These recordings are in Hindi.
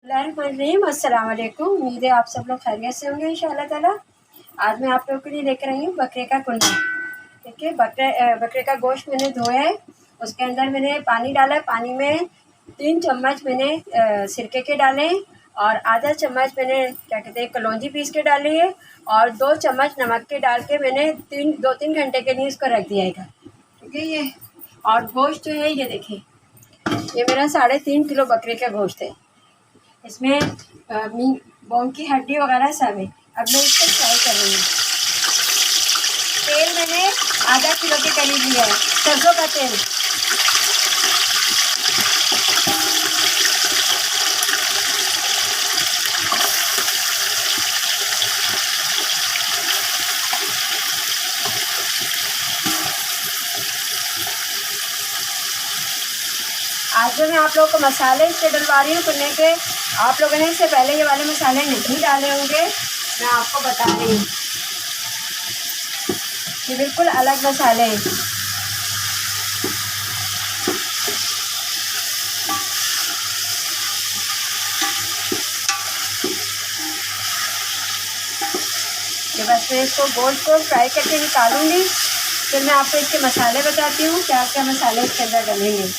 बिस्मिल्लाहिर्रहमानिर्रहीम। अस्सलाम वालेकुम। उम्मीद है आप सब लोग खैरियत से होंगे इंशाअल्लाह ताला। आज मैं आप लोगों के लिए लेकर आई हूँ बकरे का कुंडा। देखिए बकरे का गोश्त मैंने धोया है, उसके अंदर मैंने पानी डाला है। पानी में 3 चम्मच मैंने सिरके के डाले हैं और आधा चम्मच मैंने क्या कहते हैं कलौंजी पीस के डाली है और 2 चम्मच नमक के डाल के मैंने 2-3 घंटे के लिए इसको रख दिया है। ठीक है ये। और गोश्त जो है ये देखिए, ये मेरा 3.5 किलो बकरे का गोश्त है। इसमें बोन की हड्डी वगैरह सब है। अब मैं इसको फ्राई कर रही हूँ। तेल मैंने आधा किलो के करीब लिया है, सरसों का तेल। आज जो मैं आप लोगों को मसाले इससे डलवा रही हूँ कुन्ने के, आप लोगों ने इससे पहले ये वाले मसाले नहीं डाले होंगे, मैं आपको बता रही हूँ। ये बिल्कुल अलग मसाले हैं। ये बस मैं इसको गोश्त को फ्राई करके निकालूंगी, फिर मैं आपको इसके मसाले बताती हूँ क्या क्या मसाले इसके अंदर डलेंगे।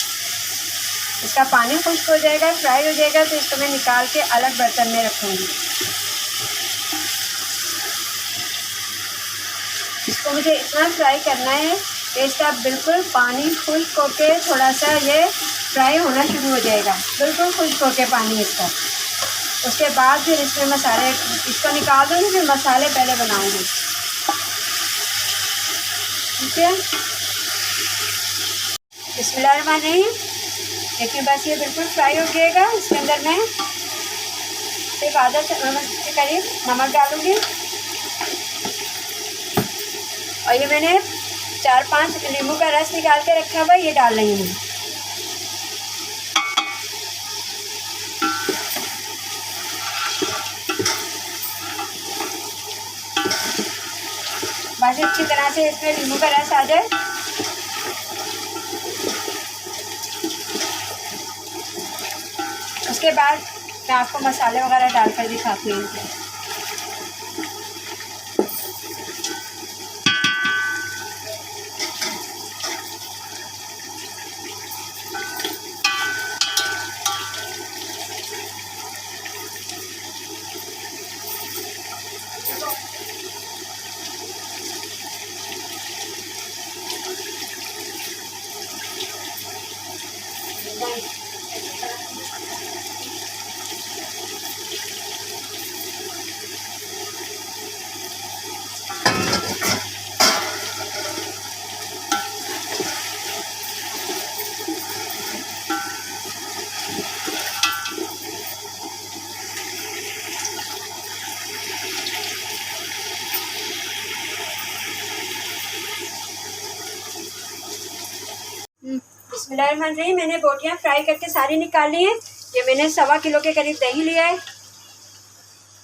इसका पानी खुश्क हो जाएगा, फ्राई हो जाएगा, तो इसको मैं निकाल के अलग बर्तन में रखूँगी। इसको मुझे इतना फ्राई करना है कि इसका बिल्कुल पानी खुश्क होके थोड़ा सा ये फ्राई होना शुरू हो जाएगा, बिल्कुल खुश्क होके पानी इसका। उसके बाद फिर इसमें मसाले, इसको निकाल दूँगी, फिर मसाले पहले बनाऊँगी। ठीक है, बिस्मिल्लाहिर्रहमानिर्रहीम। देखिए बस ये बिल्कुल फ्राई हो जाएगा। इसके अंदर मैं सिर्फ आधा चम्मच के करीब नमक डालूँगी और ये मैंने 4-5 नींबू का रस निकाल के रखा हुआ है, ये डाल रही हूँ। बस अच्छी तरह से इसमें नींबू का रस आ जाए। उसके बाद मैं आपको मसाले वगैरह डालकर दिखाती हूँ। बिस्मिल्लाहिर्रहमानिर्रहीम। मैंने बोटियाँ फ्राई करके सारी निकाल ली हैं। ये मैंने 1.25 किलो के करीब दही लिया है,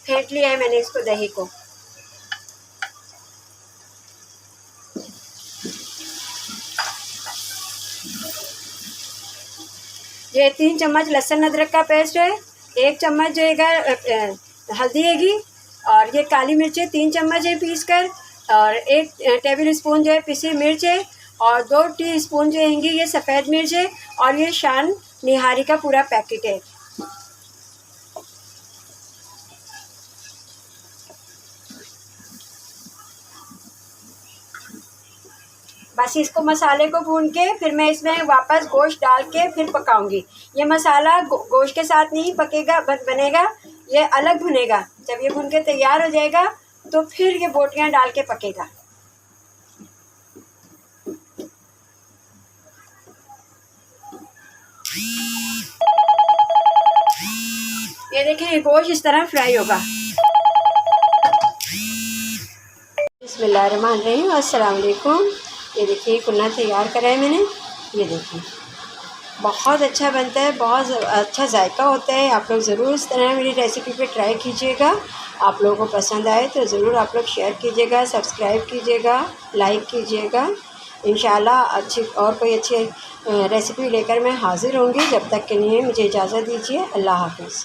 फेंट लिया है मैंने इसको, दही को। ये 3 चम्मच लहसुन अदरक का पेस्ट है, 1 चम्मच जो है हल्दी हैगी, और ये काली मिर्चें 3 चम्मच है पीस कर, और 1 टेबल स्पून जो है पिसी मिर्च है, और 2 टीस्पून जो हैंगी ये सफ़ेद मिर्च है, और ये शान निहारी का पूरा पैकेट है। बस इसको मसाले को भून के फिर मैं इसमें वापस गोश्त डाल के फिर पकाऊंगी। ये मसाला गोश्त के साथ नहीं पकेगा, बनेगा, ये अलग भुनेगा। जब ये भुन के तैयार हो जाएगा तो फिर ये बोटियां डाल के पकेगा। ये देखें, ये गोश्त इस तरह फ्राई होगा। बिस्मिल्लाहिर्रहमानिर्रहीम। अस्सलाम वालेकुम। ये देखिए कुन्ना तैयार करा है मैंने, ये देखिए बहुत अच्छा बनता है, बहुत अच्छा जायका होता है। आप लोग ज़रूर इस तरह मेरी रेसिपी पे ट्राई कीजिएगा। आप लोगों को पसंद आए तो ज़रूर आप लोग शेयर कीजिएगा, सब्सक्राइब कीजिएगा, लाइक कीजिएगा। इंशाल्लाह और कोई अच्छी रेसिपी लेकर मैं हाज़िर होंगी। जब तक के लिए मुझे इजाज़त दीजिए। अल्लाह हाफ़िज़।